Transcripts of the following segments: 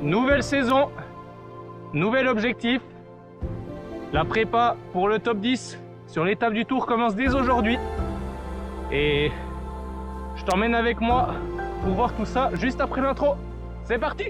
Nouvelle saison, nouvel objectif. La prépa pour le top 10 sur l'étape du Tour commence dès aujourd'hui. Et je t'emmène avec moi pour voir tout ça juste après l'intro. C'est parti!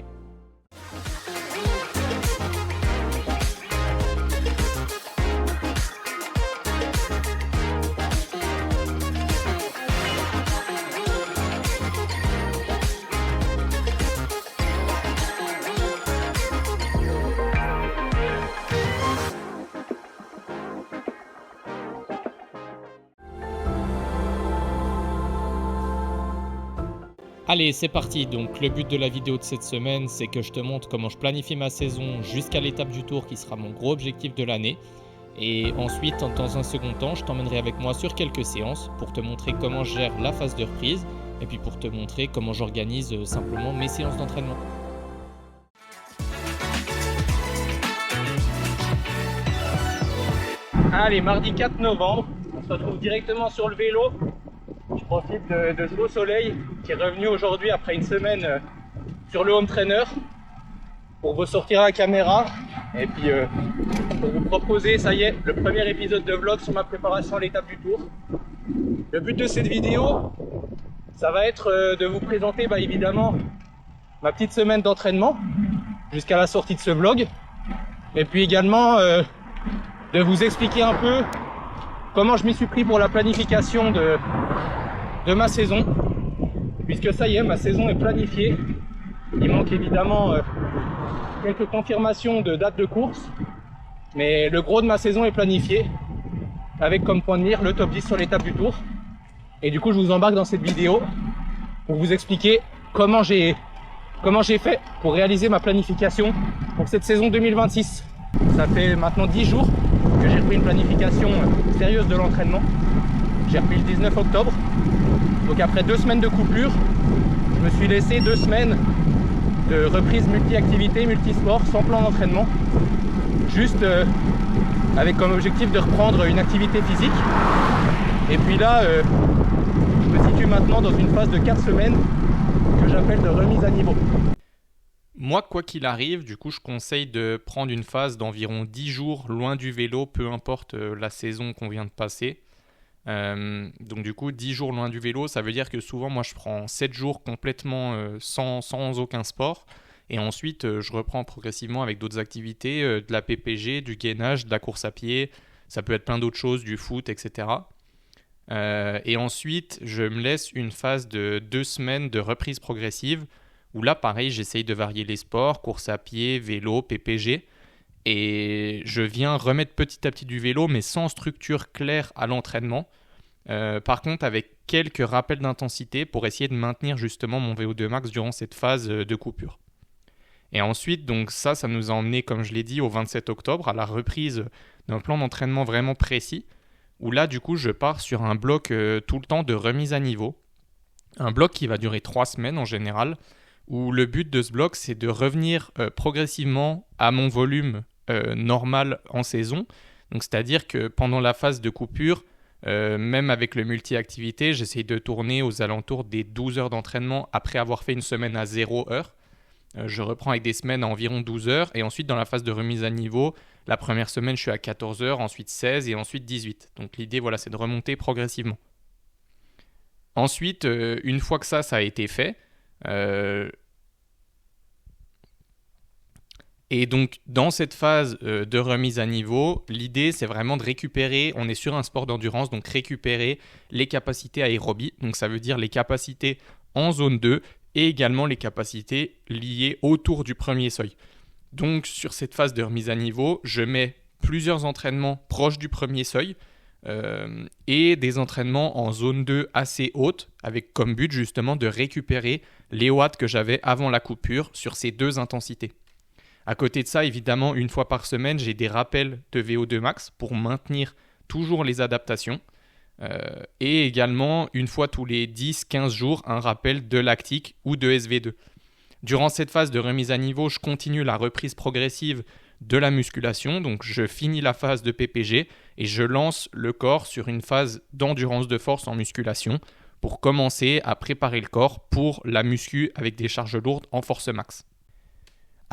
Allez, c'est parti. Donc le but de la vidéo de cette semaine, c'est que je te montre comment je planifie ma saison jusqu'à l'étape du Tour qui sera mon gros objectif de l'année. Et ensuite, dans un second temps, je t'emmènerai avec moi sur quelques séances pour te montrer comment je gère la phase de reprise et puis pour te montrer comment j'organise simplement mes séances d'entraînement. Allez, mardi 4 novembre, on se retrouve directement sur le vélo. Je profite de ce beau soleil qui est revenu aujourd'hui après une semaine sur le home trainer pour vous sortir la caméra et puis pour vous proposer, ça y est, le premier épisode de vlog sur ma préparation à l'étape du Tour. Le but de cette vidéo, ça va être de vous présenter évidemment ma petite semaine d'entraînement jusqu'à la sortie de ce vlog et puis également de vous expliquer un peu comment je m'y suis pris pour la planification de ma saison, puisque ça y est, ma saison est planifiée. Il manque évidemment quelques confirmations de date de course, mais le gros de ma saison est planifié, avec comme point de mire le top 10 sur l'étape du Tour. Et du coup, je vous embarque dans cette vidéo pour vous expliquer comment j'ai fait pour réaliser ma planification pour cette saison 2026. Ça fait maintenant 10 jours que j'ai repris une planification sérieuse de l'entraînement. J'ai repris le 19 octobre. Donc après 2 semaines de coupure, je me suis laissé 2 semaines de reprise multi-activité, multi-sport, sans plan d'entraînement. Juste avec comme objectif de reprendre une activité physique. Et puis là, je me situe maintenant dans une phase de 4 semaines que j'appelle de remise à niveau. Moi, quoi qu'il arrive, du coup, je conseille de prendre une phase d'environ 10 jours loin du vélo, peu importe la saison qu'on vient de passer. Donc du coup 10 jours loin du vélo, ça veut dire que souvent moi je prends 7 jours complètement sans aucun sport et ensuite je reprends progressivement avec d'autres activités, de la PPG, du gainage, de la course à pied, ça peut être plein d'autres choses, du foot, etc. Et ensuite je me laisse une phase de 2 semaines de reprise progressive où là pareil j'essaye de varier les sports, course à pied, vélo, PPG. Et je viens remettre petit à petit du vélo, mais sans structure claire à l'entraînement. Par contre, avec quelques rappels d'intensité pour essayer de maintenir justement mon VO2 max durant cette phase de coupure. Et ensuite, donc ça nous a emmené, comme je l'ai dit, au 27 octobre, à la reprise d'un plan d'entraînement vraiment précis, où là, du coup, je pars sur un bloc tout le temps de remise à niveau. Un bloc qui va durer 3 semaines en général, où le but de ce bloc, c'est de revenir progressivement à mon volume normal en saison. Donc, c'est-à-dire que pendant la phase de coupure, même avec le multi-activité, j'essaye de tourner aux alentours des 12 heures d'entraînement après avoir fait une semaine à 0 heure. Je reprends avec des semaines à environ 12 heures. Et ensuite, dans la phase de remise à niveau, la première semaine, je suis à 14 heures, ensuite 16 et ensuite 18. Donc, l'idée, voilà, c'est de remonter progressivement. Ensuite, une fois que ça a été fait, et donc, dans cette phase de remise à niveau, l'idée, c'est vraiment de récupérer, on est sur un sport d'endurance, donc récupérer les capacités aérobie. Donc, ça veut dire les capacités en zone 2 et également les capacités liées autour du premier seuil. Donc, sur cette phase de remise à niveau, je mets plusieurs entraînements proches du premier seuil et des entraînements en zone 2 assez haute, avec comme but justement de récupérer les watts que j'avais avant la coupure sur ces 2 intensités. À côté de ça, évidemment, une fois par semaine, j'ai des rappels de VO2 max pour maintenir toujours les adaptations. Et également, une fois tous les 10-15 jours, un rappel de lactique ou de SV2. Durant cette phase de remise à niveau, je continue la reprise progressive de la musculation. Donc, je finis la phase de PPG et je lance le corps sur une phase d'endurance de force en musculation pour commencer à préparer le corps pour la muscu avec des charges lourdes en force max.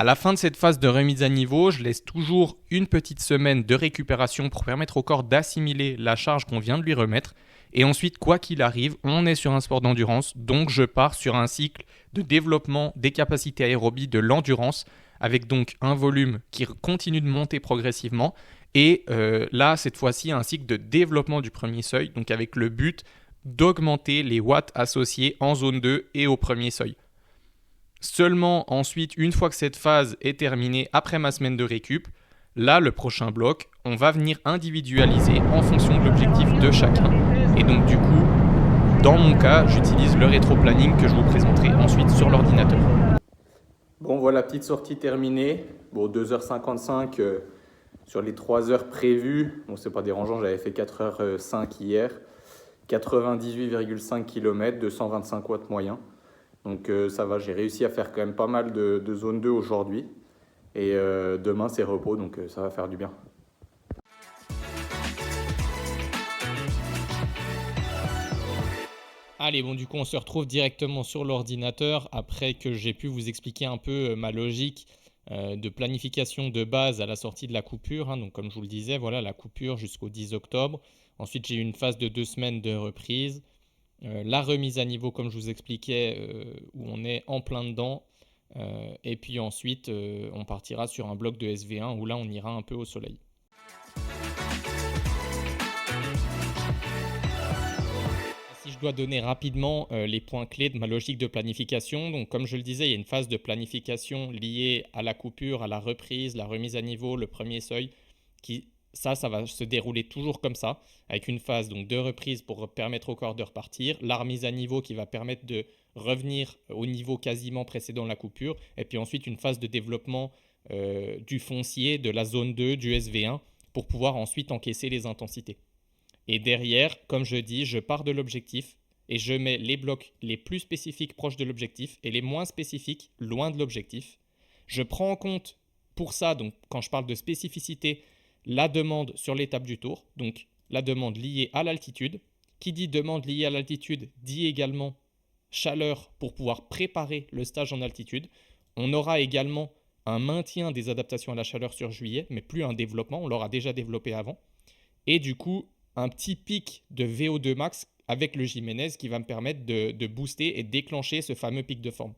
À la fin de cette phase de remise à niveau, je laisse toujours une petite semaine de récupération pour permettre au corps d'assimiler la charge qu'on vient de lui remettre. Et ensuite, quoi qu'il arrive, on est sur un sport d'endurance, donc je pars sur un cycle de développement des capacités aérobies de l'endurance, avec donc un volume qui continue de monter progressivement. Et là, cette fois-ci, un cycle de développement du premier seuil, donc avec le but d'augmenter les watts associés en zone 2 et au premier seuil. Seulement ensuite, une fois que cette phase est terminée, après ma semaine de récup, là, le prochain bloc, on va venir individualiser en fonction de l'objectif de chacun. Et donc du coup, dans mon cas, j'utilise le rétro-planning que je vous présenterai ensuite sur l'ordinateur. Bon, voilà, petite sortie terminée. Bon, 2h55 sur les 3 heures prévues. Bon, c'est pas dérangeant, j'avais fait 4h05 hier. 98,5 km, 225 watts moyen. Donc ça va, j'ai réussi à faire quand même pas mal de zone 2 aujourd'hui. Et demain, c'est repos, donc ça va faire du bien. Allez, bon, du coup, on se retrouve directement sur l'ordinateur après que j'ai pu vous expliquer un peu ma logique de planification de base à la sortie de la coupure. Hein. Donc, comme je vous le disais, voilà la coupure jusqu'au 10 octobre. Ensuite, j'ai eu une phase de 2 semaines de reprise. La remise à niveau, comme je vous expliquais, où on est en plein dedans. Et puis ensuite, on partira sur un bloc de SV1 où là, on ira un peu au soleil. Si je dois donner rapidement les points clés de ma logique de planification, donc comme je le disais, il y a une phase de planification liée à la coupure, à la reprise, la remise à niveau, le premier seuil, ça va se dérouler toujours comme ça, avec une phase donc, de reprise pour permettre au corps de repartir, la remise à niveau qui va permettre de revenir au niveau quasiment précédent de la coupure, et puis ensuite une phase de développement du foncier, de la zone 2, du SV1, pour pouvoir ensuite encaisser les intensités. Et derrière, comme je dis, je pars de l'objectif et je mets les blocs les plus spécifiques proches de l'objectif et les moins spécifiques loin de l'objectif. Je prends en compte pour ça, donc quand je parle de spécificité, la demande sur l'étape du tour, donc la demande liée à l'altitude. Qui dit demande liée à l'altitude dit également chaleur pour pouvoir préparer le stage en altitude. On aura également un maintien des adaptations à la chaleur sur juillet, mais plus un développement, on l'aura déjà développé avant. Et du coup, un petit pic de VO2 max avec le Jiménez qui va me permettre de booster et déclencher ce fameux pic de forme.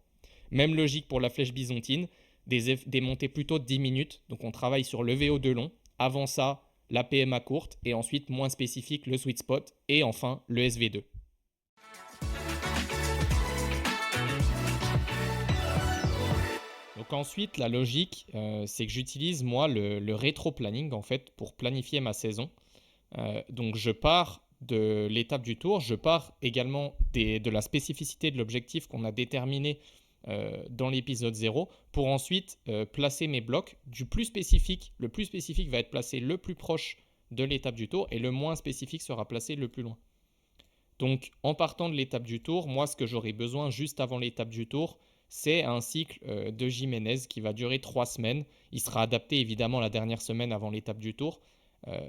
Même logique pour la flèche byzantine, des montées plutôt de 10 minutes. Donc on travaille sur le VO2 long. Avant ça, la PMA courte et ensuite moins spécifique, le sweet spot et enfin le SV2. Donc ensuite, la logique, c'est que j'utilise moi le rétro-planning en fait pour planifier ma saison. Donc je pars de l'étape du tour, je pars également de la spécificité de l'objectif qu'on a déterminé dans l'épisode 0 pour ensuite placer mes blocs du plus spécifique. Le plus spécifique va être placé le plus proche de l'étape du tour et le moins spécifique sera placé le plus loin. Donc en partant de l'étape du tour, moi ce que j'aurai besoin juste avant l'étape du tour, c'est un cycle de Jiménez qui va durer 3 semaines. Il sera adapté évidemment la dernière semaine avant l'étape du tour.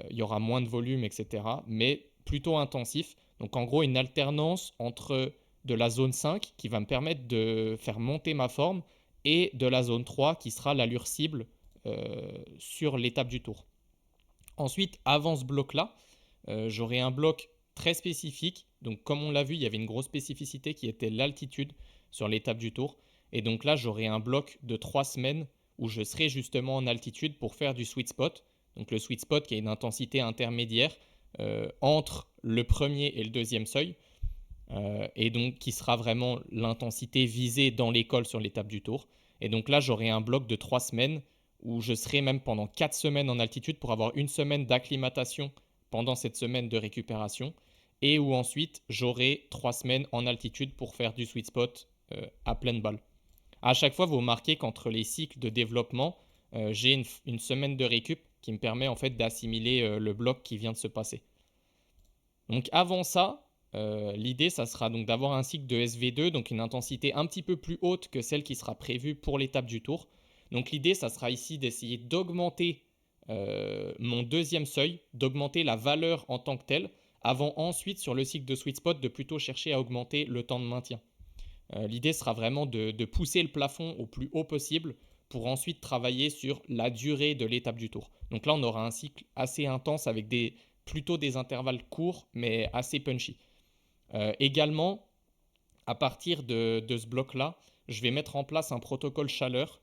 Il y aura moins de volume, etc. Mais plutôt intensif. Donc en gros, une alternance entre de la zone 5 qui va me permettre de faire monter ma forme et de la zone 3 qui sera l'allure cible sur l'étape du tour. Ensuite, avant ce bloc-là, j'aurai un bloc très spécifique. Donc comme on l'a vu, il y avait une grosse spécificité qui était l'altitude sur l'étape du tour. Et donc là, j'aurai un bloc de 3 semaines où je serai justement en altitude pour faire du sweet spot. Donc le sweet spot qui a une intensité intermédiaire entre le premier et le deuxième seuil. Et donc qui sera vraiment l'intensité visée dans l'école sur l'étape du tour. Et donc là, j'aurai un bloc de 3 semaines où je serai même pendant 4 semaines en altitude pour avoir une semaine d'acclimatation pendant cette semaine de récupération. Et où ensuite, j'aurai 3 semaines en altitude pour faire du sweet spot à pleine balle. À chaque fois, vous remarquez qu'entre les cycles de développement, j'ai une semaine de récup qui me permet en fait d'assimiler le bloc qui vient de se passer. Donc avant ça, l'idée, ça sera donc d'avoir un cycle de SV2, donc une intensité un petit peu plus haute que celle qui sera prévue pour l'étape du tour. Donc l'idée, ça sera ici d'essayer d'augmenter mon deuxième seuil, d'augmenter la valeur en tant que telle, avant ensuite sur le cycle de sweet spot de plutôt chercher à augmenter le temps de maintien. L'idée sera vraiment de pousser le plafond au plus haut possible pour ensuite travailler sur la durée de l'étape du tour. Donc là, on aura un cycle assez intense avec plutôt des intervalles courts, mais assez punchy. Également, à partir de ce bloc-là, je vais mettre en place un protocole chaleur,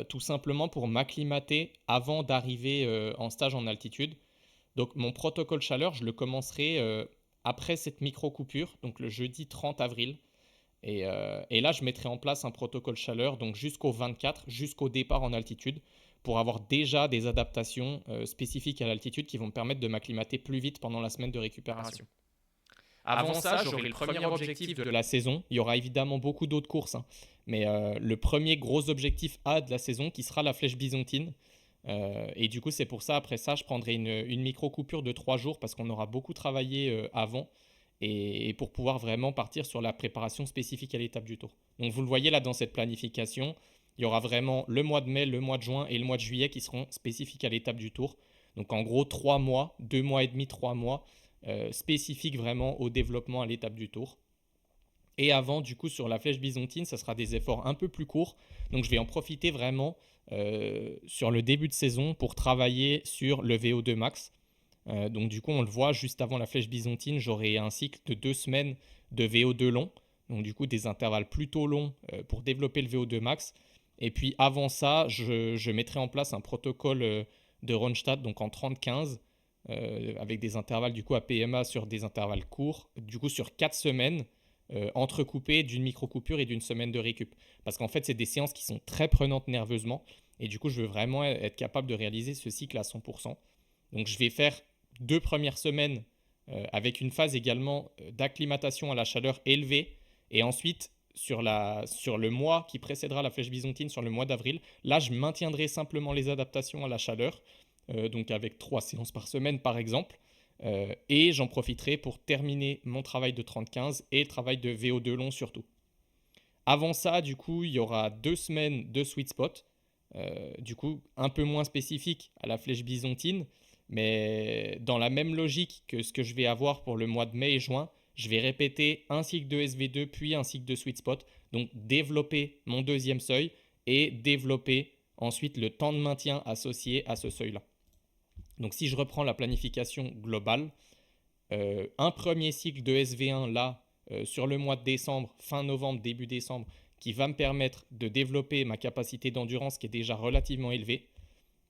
tout simplement pour m'acclimater avant d'arriver en stage en altitude. Donc mon protocole chaleur, je le commencerai après cette micro-coupure, donc le jeudi 30 avril. Et là, je mettrai en place un protocole chaleur, donc jusqu'au 24, jusqu'au départ en altitude, pour avoir déjà des adaptations spécifiques à l'altitude qui vont me permettre de m'acclimater plus vite pendant la semaine de récupération. Avant ça, j'aurai le premier objectif de la saison. Il y aura évidemment beaucoup d'autres courses, hein, mais le premier gros objectif A de la saison qui sera la flèche byzantine. Et du coup, c'est pour ça, après ça, je prendrai une micro-coupure de 3 jours parce qu'on aura beaucoup travaillé avant et pour pouvoir vraiment partir sur la préparation spécifique à l'étape du tour. Donc vous le voyez là dans cette planification, il y aura vraiment le mois de mai, le mois de juin et le mois de juillet qui seront spécifiques à l'étape du tour. Donc en gros 3 mois, 2 mois et demi, 3 mois spécifiques vraiment au développement à l'étape du tour. Et avant, du coup, sur la flèche byzantine, ça sera des efforts un peu plus courts. Donc je vais en profiter vraiment sur le début de saison pour travailler sur le VO2 max. Donc du coup, on le voit, juste avant la flèche byzantine, j'aurai un cycle de 2 semaines de VO2 long. Donc du coup, des intervalles plutôt longs pour développer le VO2 max. Et puis avant ça, je mettrai en place un protocole de Ronstadt, donc en 30-15, avec des intervalles du coup à PMA sur des intervalles courts, du coup sur 4 semaines, entrecoupées d'une micro-coupure et d'une semaine de récup. Parce qu'en fait, c'est des séances qui sont très prenantes nerveusement. Et du coup, je veux vraiment être capable de réaliser ce cycle à 100%. Donc je vais faire 2 premières semaines avec une phase également d'acclimatation à la chaleur élevée. Et ensuite, sur le mois qui précédera la flèche byzantine, sur le mois d'avril, là, je maintiendrai simplement les adaptations à la chaleur, donc avec 3 séances par semaine par exemple. Et j'en profiterai pour terminer mon travail de 30-15 et le travail de VO2 long surtout. Avant ça, du coup, il y aura 2 semaines de sweet spot, du coup un peu moins spécifique à la flèche byzantine, mais dans la même logique que ce que je vais avoir pour le mois de mai et juin, je vais répéter un cycle de SV2 puis un cycle de sweet spot, donc développer mon deuxième seuil et développer ensuite le temps de maintien associé à ce seuil-là. Donc si je reprends la planification globale, un premier cycle de SV1 là, sur le mois de décembre, fin novembre, début décembre, qui va me permettre de développer ma capacité d'endurance qui est déjà relativement élevée.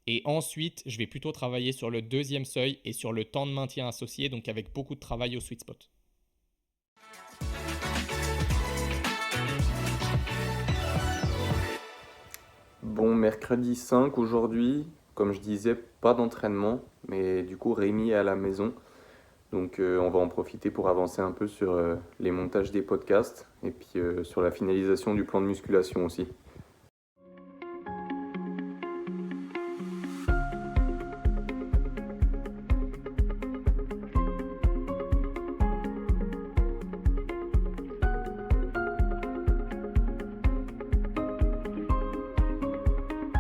Et ensuite, je vais plutôt travailler sur le deuxième seuil et sur le temps de maintien associé, donc avec beaucoup de travail au sweet spot. Bon, mercredi 5 aujourd'hui, comme je disais, pas d'entraînement, mais du coup Rémi est à la maison. Donc on va en profiter pour avancer un peu sur les montages des podcasts et puis sur la finalisation du plan de musculation aussi.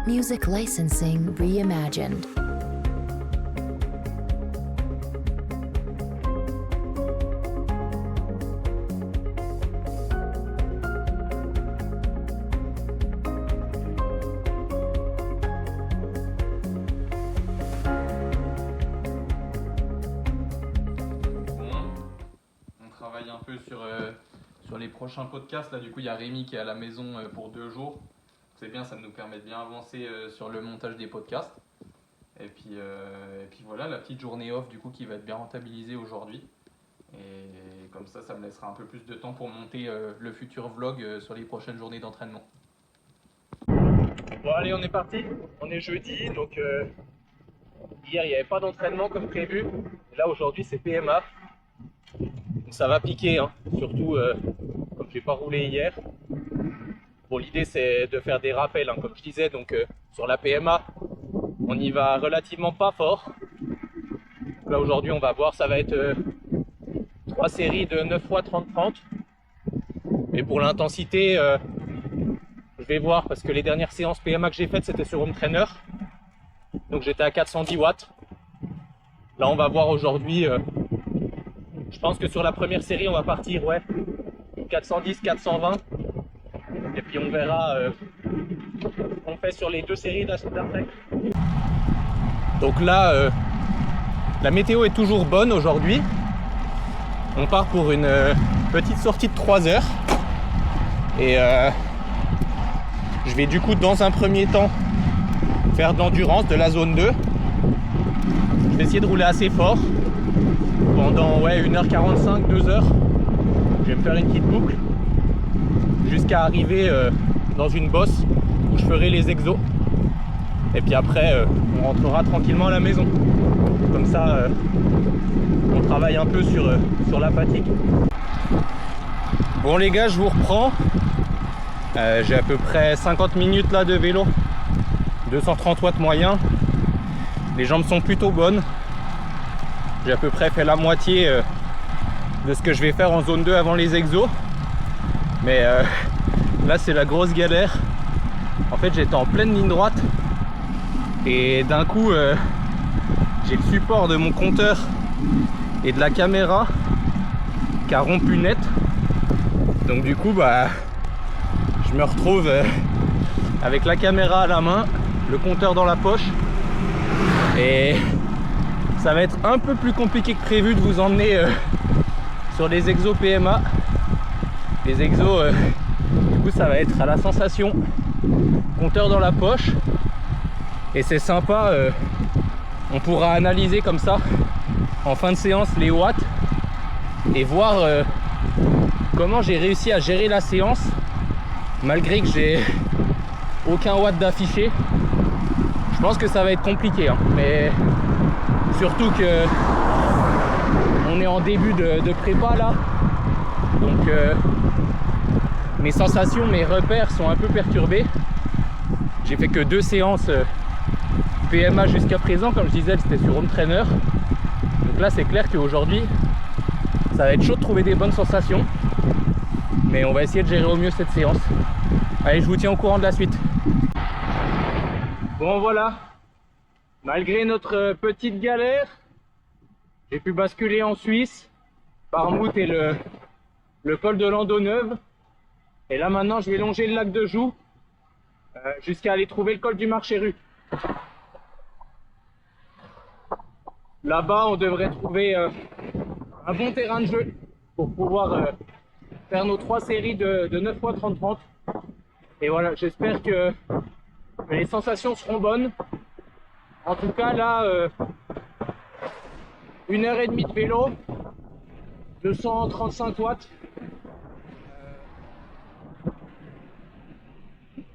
Music licensing reimagined. On travaille un peu sur les prochains podcasts. Là, du coup, il y a Rémi qui est à la maison pour 2 jours. C'est bien, ça nous permet de bien avancer sur le montage des podcasts. Et puis voilà, la petite journée off du coup qui va être bien rentabilisée aujourd'hui. Et comme ça me laissera un peu plus de temps pour monter le futur vlog sur les prochaines journées d'entraînement. Bon allez, on est parti, on est jeudi, donc hier il n'y avait pas d'entraînement comme prévu. Là aujourd'hui c'est PMA, donc ça va piquer, hein. Surtout comme j'ai pas roulé hier. Bon, l'idée c'est de faire des rappels, hein, comme je disais, donc sur la PMA on y va relativement pas fort. Donc, là aujourd'hui on va voir, ça va être 3 séries de 9 fois 30-30. Et pour l'intensité, je vais voir parce que les dernières séances PMA que j'ai faites c'était sur home trainer. Donc j'étais à 410 watts. Là on va voir aujourd'hui, je pense que sur la première série on va partir 410, 420. Et puis on verra fait sur les 2 séries d'après. Donc là, la météo est toujours bonne aujourd'hui. On part pour une petite sortie de 3 heures. Et je vais du coup dans un premier temps faire de l'endurance de la zone 2. Je vais essayer de rouler assez fort pendant 1h45, 2h. Je vais me faire une petite boucle jusqu'à arriver dans une bosse où je ferai les exos. Et puis après, on rentrera tranquillement à la maison. Comme ça, on travaille un peu sur la fatigue. Bon les gars, je vous reprends. J'ai à peu près 50 minutes là de vélo. 230 watts moyen. Les jambes sont plutôt bonnes. J'ai à peu près fait la moitié de ce que je vais faire en zone 2 avant les exos. Mais là c'est la grosse galère. En fait j'étais en pleine ligne droite. Et d'un coup j'ai le support de mon compteur et de la caméra qui a rompu net. Donc du coup je me retrouve avec la caméra à la main, le compteur dans la poche. Et ça va être un peu plus compliqué que prévu de vous emmener sur les exos PMA. Les exos, du coup ça va être à la sensation, compteur dans la poche. Et c'est sympa, on pourra analyser comme ça en fin de séance les watts et voir comment j'ai réussi à gérer la séance malgré que j'ai aucun watt d'affiché. Je pense que ça va être compliqué, hein, mais surtout que on est en début de prépa là, donc mes sensations, mes repères sont un peu perturbés. J'ai fait que 2 séances PMA jusqu'à présent, comme je disais, c'était sur Home Trainer. Donc là c'est clair qu'aujourd'hui ça va être chaud de trouver des bonnes sensations, mais on va essayer de gérer au mieux cette séance. Allez, je vous tiens au courant de la suite. Bon voilà, malgré notre petite galère, j'ai pu basculer en Suisse par Mout et le col de Landoneuve. Et là maintenant je vais longer le lac de Joux jusqu'à aller trouver le col du Marché-Rue. Là-bas on devrait trouver un bon terrain de jeu pour pouvoir faire nos 3 séries de 9 x 30-30. Et voilà, j'espère que les sensations seront bonnes. En tout cas là, 1h30 de vélo, 235 watts.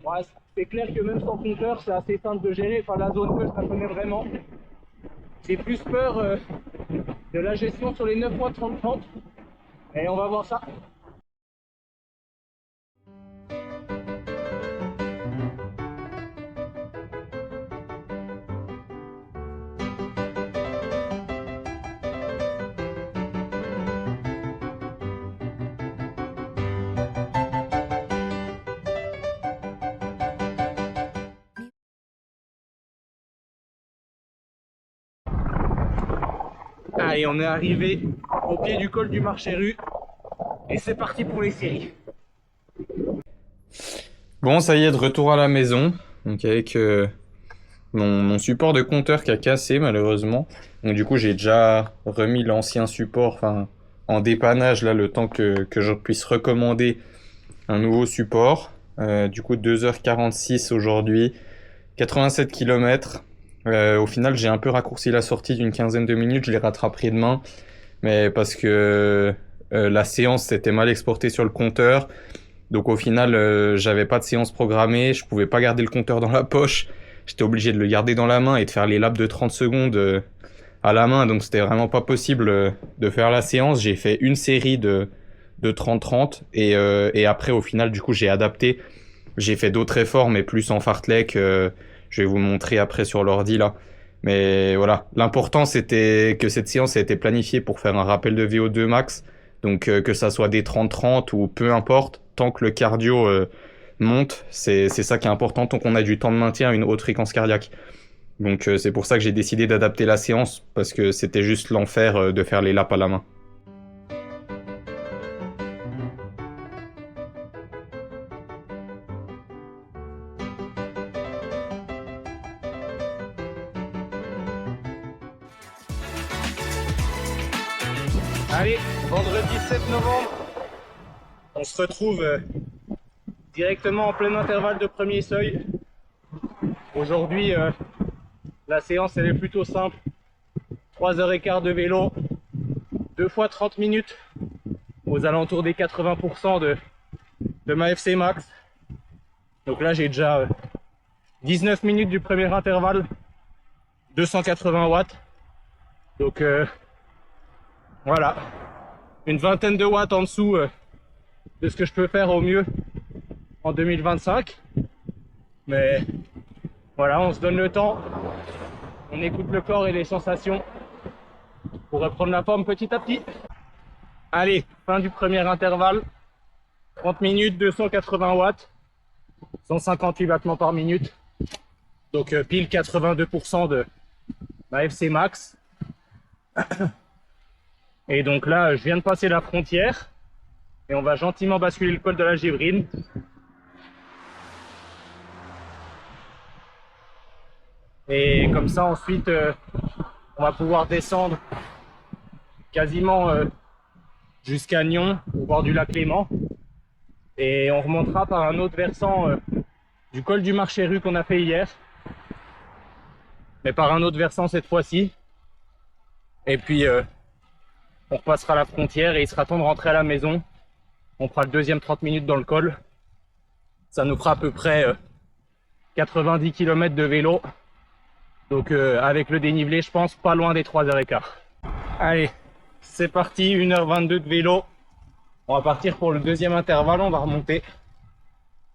Ouais, c'est clair que même sans compteur, c'est assez simple de gérer. Enfin, la zone 2, je la connais vraiment. J'ai plus peur de la gestion sur les 9 x 30-30. Et on va voir ça. Allez, on est arrivé au pied du col du Marché-Rue et c'est parti pour les séries. Bon, ça y est, de retour à la maison, donc avec mon support de compteur qui a cassé malheureusement. Donc du coup, j'ai déjà remis l'ancien support en dépannage là, le temps que je puisse recommander un nouveau support. Du coup, 2h46 aujourd'hui, 87 km. Au final, j'ai un peu raccourci la sortie d'une quinzaine de minutes, je les rattraperai demain. Mais parce que la séance s'était mal exportée sur le compteur. Donc au final, j'avais pas de séance programmée, je pouvais pas garder le compteur dans la poche. J'étais obligé de le garder dans la main et de faire les laps de 30 secondes à la main. Donc c'était vraiment pas possible de faire la séance. J'ai fait une série de 30-30 et après au final, du coup, j'ai adapté. J'ai fait d'autres efforts, mais plus en fartlek. Je vais vous montrer après sur l'ordi là. Mais voilà, l'important c'était que cette séance a été planifiée pour faire un rappel de VO2 max. Donc que ça soit des 30-30 ou peu importe, tant que le cardio monte, c'est ça qui est important, tant qu'on a du temps de maintien à une haute fréquence cardiaque. Donc c'est pour ça que j'ai décidé d'adapter la séance, parce que c'était juste l'enfer de faire les laps à la main. Allez, vendredi 7 novembre, on se retrouve directement en plein intervalle de premier seuil. Aujourd'hui, la séance elle est plutôt simple. 3h15 de vélo, 2 fois 30 minutes, aux alentours des 80% de ma FC Max. Donc là j'ai déjà 19 minutes du premier intervalle, 280 watts. Donc voilà, une vingtaine de watts en dessous de ce que je peux faire au mieux en 2025. Mais voilà, on se donne le temps, on écoute le corps et les sensations pour reprendre la forme petit à petit. Allez, fin du premier intervalle, 30 minutes, 280 watts, 158 battements par minute. Donc pile 82% de ma FC Max. Et donc là, je viens de passer la frontière et on va gentiment basculer le col de la Gévrine. Et comme ça, ensuite, on va pouvoir descendre quasiment jusqu'à Nyon, au bord du lac Léman. Et on remontera par un autre versant du col du Marché-Rue qu'on a fait hier. Mais par un autre versant cette fois-ci. Et puis, on repassera la frontière et il sera temps de rentrer à la maison. On fera le deuxième 30 minutes dans le col. Ça nous fera à peu près 90 km de vélo. Donc avec le dénivelé, je pense pas loin des 3h15. Allez, c'est parti, 1h22 de vélo. On va partir pour le deuxième intervalle, on va remonter.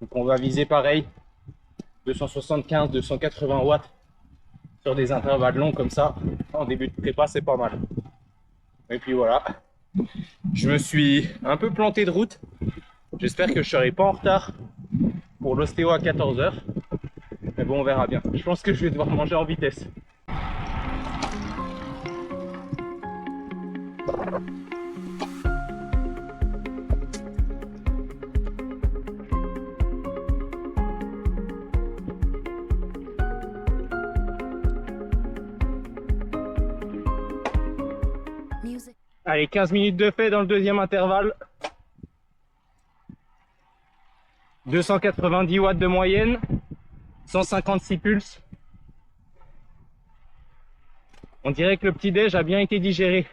Donc on va viser pareil, 275, 280 watts sur des intervalles longs comme ça. En début de prépa, c'est pas mal. Et puis voilà, je me suis un peu planté de route. J'espère que je serai pas en retard pour l'ostéo à 14h. Mais bon, on verra bien. Je pense que je vais devoir manger en vitesse. Music. Allez, 15 minutes de fait dans le deuxième intervalle. 290 watts de moyenne. 156 pulses. On dirait que le petit déj a bien été digéré.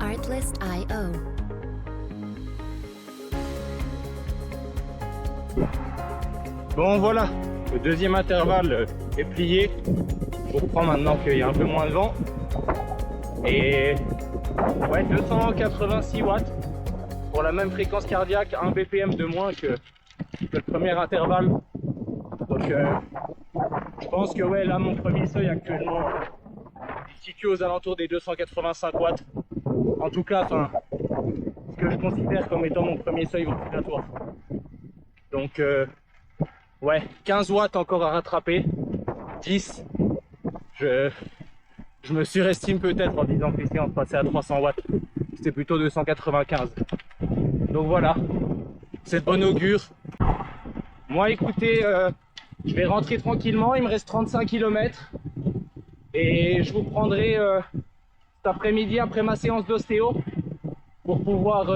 Artlist.io. Bon voilà, le deuxième intervalle est plié. Je reprends maintenant qu'il y a un peu moins de vent. Et ouais, 286 watts pour la même fréquence cardiaque, 1 BPM de moins que le premier intervalle. Donc je pense que ouais, là mon premier seuil actuellement il se situe aux alentours des 285 watts. En tout cas, enfin, ce que je considère comme étant mon premier seuil ventilatoire. Donc ouais, 15 watts encore à rattraper, 10. Je me surestime peut-être en disant que les séances passaient à 300 watts. C'était plutôt 295. Donc voilà, c'est de bon augure. Moi écoutez, je vais rentrer tranquillement, il me reste 35 km. Et je vous prendrai cet après-midi après ma séance d'ostéo pour pouvoir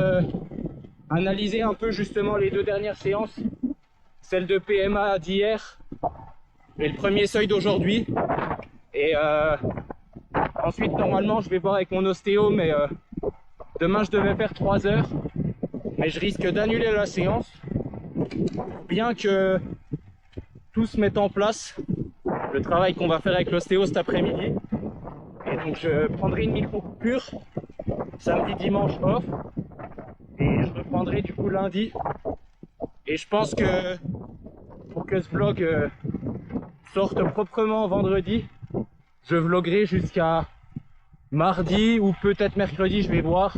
analyser un peu justement les deux dernières séances. Celle de PMA d'hier et le premier seuil d'aujourd'hui. Et ensuite, normalement, je vais voir avec mon ostéo, mais demain, je devais faire 3 heures. Mais je risque d'annuler la séance, bien que tout se mette en place, le travail qu'on va faire avec l'ostéo cet après-midi. Et donc, je prendrai une micro-coupure, samedi, dimanche off. Et je reprendrai du coup lundi. Et je pense que pour que ce vlog sorte proprement vendredi, je vloguerai jusqu'à mardi ou peut-être mercredi, je vais voir.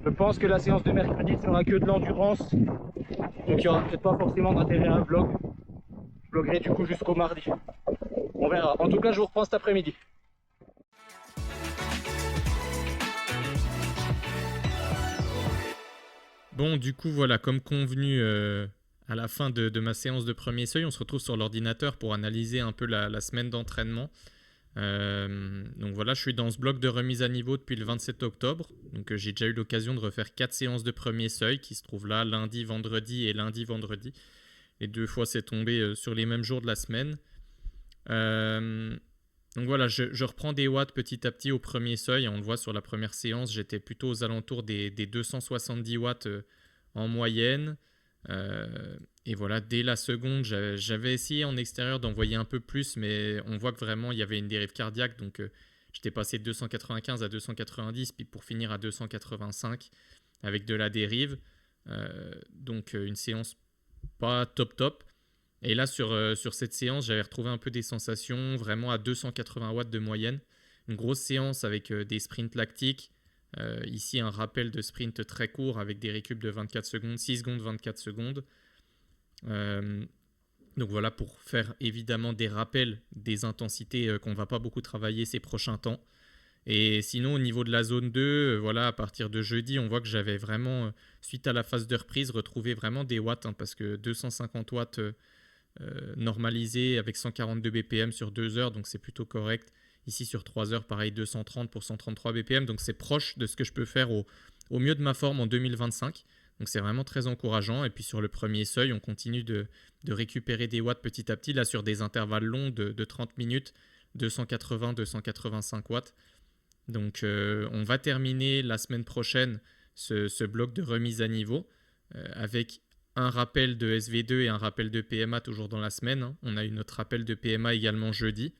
Je pense que la séance de mercredi sera que de l'endurance, donc il n'y aura peut-être pas forcément d'intérêt à un vlog. Je vloggerai du coup jusqu'au mardi. On verra. En tout cas, je vous reprends cet après-midi. Bon, du coup, voilà, comme convenu à la fin de ma séance de premier seuil, on se retrouve sur l'ordinateur pour analyser un peu la semaine d'entraînement. Donc voilà, je suis dans ce bloc de remise à niveau depuis le 27 octobre. Donc j'ai déjà eu l'occasion de refaire 4 séances de premier seuil qui se trouvent là lundi, vendredi et lundi-vendredi. Les 2 fois, c'est tombé sur les mêmes jours de la semaine. Donc voilà, je reprends des watts petit à petit au premier seuil. On le voit sur la première séance, j'étais plutôt aux alentours des 270 watts en moyenne. Et voilà, dès la seconde, j'avais essayé en extérieur d'envoyer un peu plus, mais on voit que vraiment il y avait une dérive cardiaque. Donc j'étais passé de 295 à 290, puis pour finir à 285 avec de la dérive. Donc une séance pas top. Et là, sur cette séance, j'avais retrouvé un peu des sensations vraiment à 280 watts de moyenne. Une grosse séance avec des sprints lactiques. Ici, un rappel de sprint très court avec des récup de 24 secondes, 6 secondes, 24 secondes. Donc voilà, pour faire évidemment des rappels des intensités qu'on ne va pas beaucoup travailler ces prochains temps. Et sinon, au niveau de la zone 2, voilà, à partir de jeudi, on voit que j'avais vraiment, suite à la phase de reprise, retrouvé vraiment des watts, parce que 250 watts normalisé avec 142 BPM sur 2 heures, donc c'est plutôt correct. Ici sur 3 heures, pareil, 230 pour 133 BPM, donc c'est proche de ce que je peux faire au mieux de ma forme en 2025. Donc c'est vraiment très encourageant. Et puis sur le premier seuil, on continue de récupérer des watts petit à petit, là sur des intervalles longs de 30 minutes, 280-285 watts. Donc on va terminer la semaine prochaine ce bloc de remise à niveau avec un rappel de SV2 et un rappel de PMA toujours dans la semaine. On a eu notre rappel de PMA également jeudi.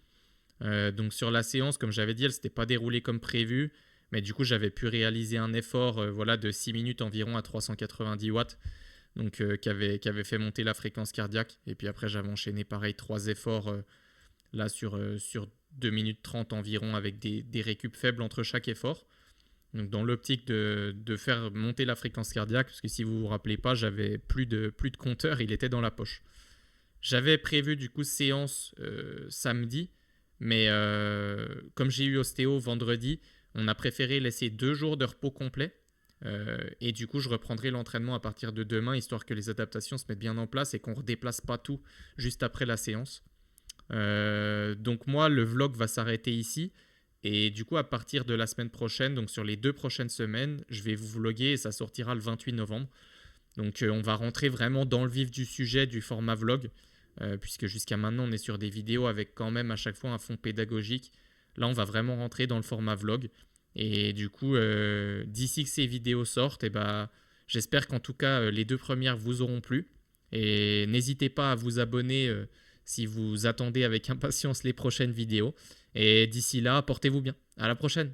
Donc sur la séance, comme j'avais dit, elle ne s'était pas déroulée comme prévu. Mais du coup, j'avais pu réaliser un effort de 6 minutes environ à 390 watts. Donc qui avait fait monter la fréquence cardiaque. Et puis après, j'avais enchaîné pareil 3 efforts là sur 2 minutes 30 environ avec des récup faibles entre chaque effort. Donc dans l'optique de faire monter la fréquence cardiaque, parce que si vous ne vous rappelez pas, j'avais plus de compteur, il était dans la poche. J'avais prévu du coup séance samedi, mais comme j'ai eu ostéo vendredi, on a préféré laisser 2 jours de repos complet. Et du coup, je reprendrai l'entraînement à partir de demain, histoire que les adaptations se mettent bien en place et qu'on ne redéplace pas tout juste après la séance. Donc moi, le vlog va s'arrêter ici. Et du coup, à partir de la semaine prochaine, donc sur les 2 prochaines semaines, je vais vous vlogger et ça sortira le 28 novembre. Donc on va rentrer vraiment dans le vif du sujet du format vlog, puisque jusqu'à maintenant, on est sur des vidéos avec quand même à chaque fois un fond pédagogique. Là, on va vraiment rentrer dans le format vlog. Et du coup, d'ici que ces vidéos sortent, j'espère qu'en tout cas, les 2 premières vous auront plu. Et n'hésitez pas à vous abonner si vous attendez avec impatience les prochaines vidéos. Et d'ici là, portez-vous bien. À la prochaine.